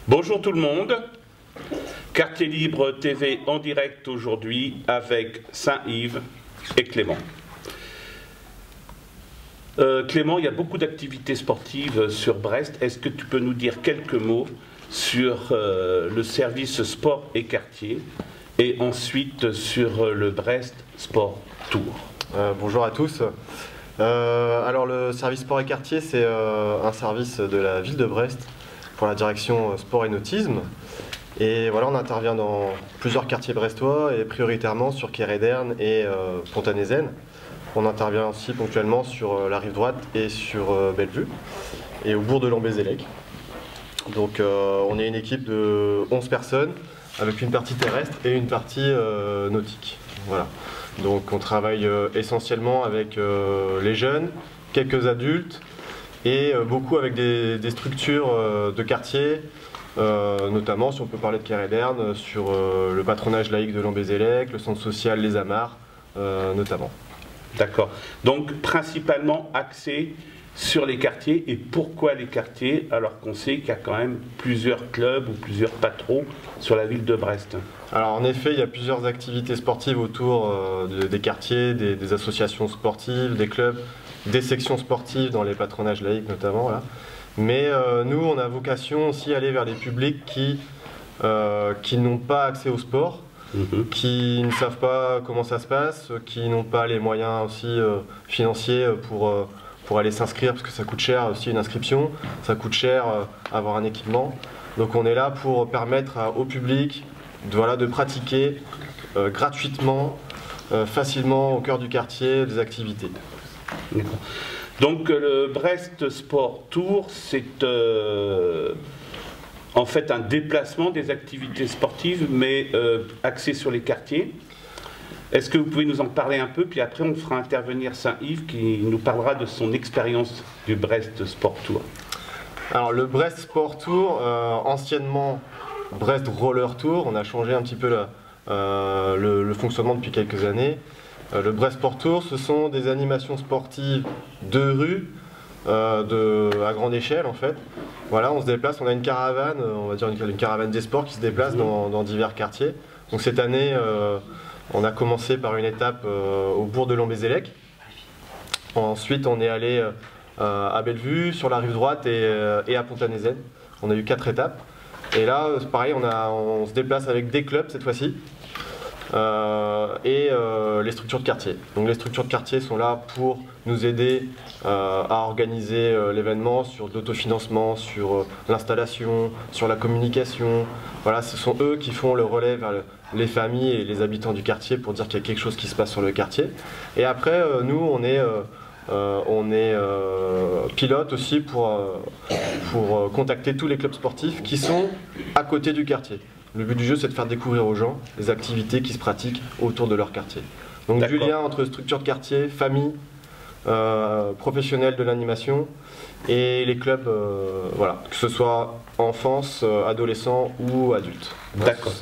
Bonjour tout le monde, Quartier Libre TV en direct aujourd'hui avec Saint-Yves et Clément. Clément, il y a beaucoup d'activités sportives sur Brest. Est-ce que tu peux nous dire quelques mots sur le service sport et quartier et ensuite sur le Brest Sport Tour? Bonjour à tous. Alors le service sport et quartier, c'est un service de la ville de Brest pour la direction sport et nautisme. Et voilà, on intervient dans plusieurs quartiers brestois et prioritairement sur Kéréderne et Fontanézen. On intervient aussi ponctuellement sur la rive droite et sur Bellevue et au bourg de Lambézélec. Donc on est une équipe de 11 personnes avec une partie terrestre et une partie nautique. Voilà. Donc on travaille essentiellement avec les jeunes, quelques adultes et beaucoup avec des structures de quartier, notamment si on peut parler de Kéréderne, sur le patronage laïque de Lambézélec, le centre social Les Amars notamment. D'accord. Donc principalement axé sur les quartiers. Et pourquoi les quartiers alors qu'on sait qu'il y a quand même plusieurs clubs ou plusieurs patrons sur la ville de Brest? Alors en effet, il y a plusieurs activités sportives autour des quartiers, des associations sportives, des clubs, des sections sportives dans les patronages laïques notamment. Là. Mais nous, on a vocation aussi à aller vers des publics qui n'ont pas accès au sport, qui ne savent pas comment ça se passe, qui n'ont pas les moyens aussi financiers pour aller s'inscrire, parce que ça coûte cher aussi une inscription, ça coûte cher avoir un équipement. Donc on est là pour permettre au public de pratiquer gratuitement, facilement au cœur du quartier des activités. Donc le Brest Sport Tour, c'est en fait un déplacement des activités sportives, mais axé sur les quartiers. Est-ce que vous pouvez nous en parler un peu, puis après on fera intervenir Saint-Yves qui nous parlera de son expérience du Brest Sport Tour. Alors le Brest Sport Tour, anciennement Brest Roller Tour, on a changé un petit peu le fonctionnement depuis quelques années. Le Brest Sport Tour, ce sont des animations sportives de rue, à grande échelle en fait. Voilà, on se déplace, on a une caravane, on va dire une caravane des sports qui se déplace dans divers quartiers. Donc cette année, on a commencé par une étape au bourg de Lambézélec. Ensuite, on est allé à Bellevue, sur la rive droite et à Fontanézen. On a eu 4 étapes. Et là, pareil, on se déplace avec des clubs cette fois-ci. Et les structures de quartier. Donc les structures de quartier sont là pour nous aider à organiser l'événement sur de l'autofinancement, sur l'installation, sur la communication. Voilà, ce sont eux qui font le relais vers les familles et les habitants du quartier pour dire qu'il y a quelque chose qui se passe sur le quartier. Et après, nous, on est pilote aussi pour contacter tous les clubs sportifs qui sont à côté du quartier. Le but du jeu, c'est de faire découvrir aux gens les activités qui se pratiquent autour de leur quartier. Donc du lien entre structure de quartier, famille, professionnels de l'animation et les clubs, voilà, que ce soit enfance, adolescents ou adultes. D'accord.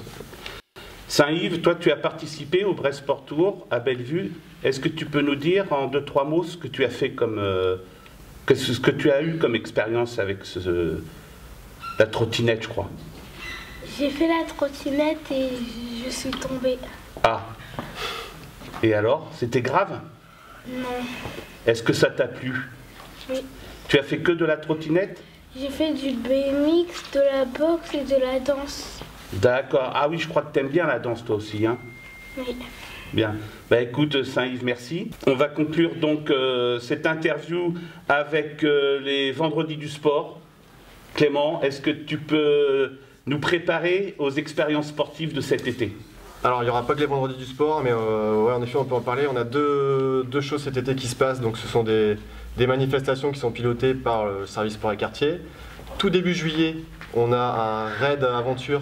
Saint-Yves, toi tu as participé au Brest Sport Tour à Bellevue. Est-ce que tu peux nous dire en 2-3 mots ce que tu as fait ce que tu as eu comme expérience avec la trottinette, je crois? J'ai fait la trottinette et je suis tombée. Ah. Et alors, c'était grave? Non. Est-ce que ça t'a plu? Oui. Tu as fait que de la trottinette? J'ai fait du BMX, de la boxe et de la danse. D'accord. Ah oui, je crois que tu aimes bien la danse toi aussi, hein? Oui. Bien. Bah écoute Saint-Yves, merci. On va conclure donc cette interview avec les vendredis du sport. Clément, est-ce que tu peux nous préparer aux expériences sportives de cet été? Alors il n'y aura pas que les vendredis du sport, mais ouais, en effet on peut en parler. On a deux choses cet été qui se passent. Donc ce sont des manifestations qui sont pilotées par le service sport et quartier. Tout début juillet, on a un raid aventure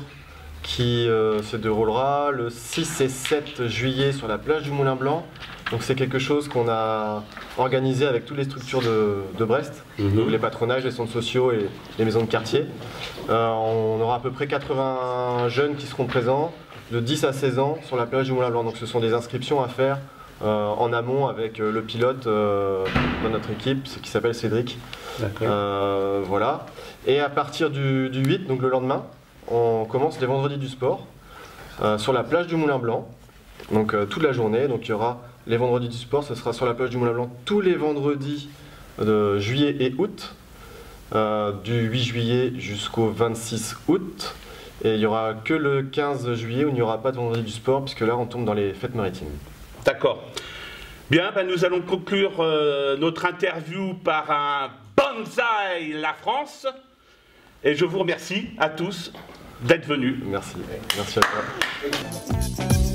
qui se déroulera le 6 et 7 juillet sur la plage du Moulin Blanc. Donc c'est quelque chose qu'on a organisé avec toutes les structures de Brest, donc les patronages, les centres sociaux et les maisons de quartier. On aura à peu près 80 jeunes qui seront présents de 10 à 16 ans sur la plage du Moulin Blanc. Donc ce sont des inscriptions à faire en amont avec le pilote de notre équipe, qui s'appelle Cédric. Voilà. Et à partir du 8, donc le lendemain, on commence les vendredis du sport sur la plage du Moulin Blanc. Donc toute la journée. Donc il y aura les vendredis du sport, ce sera sur la plage du Moulin Blanc tous les vendredis de juillet et août, du 8 juillet jusqu'au 26 août. Et il n'y aura que le 15 juillet où il n'y aura pas de vendredi du sport, puisque là on tombe dans les fêtes maritimes. D'accord. Bien, ben, nous allons conclure notre interview par un Banzai la France. Et je vous remercie à tous d'être venus. Merci. Merci à toi.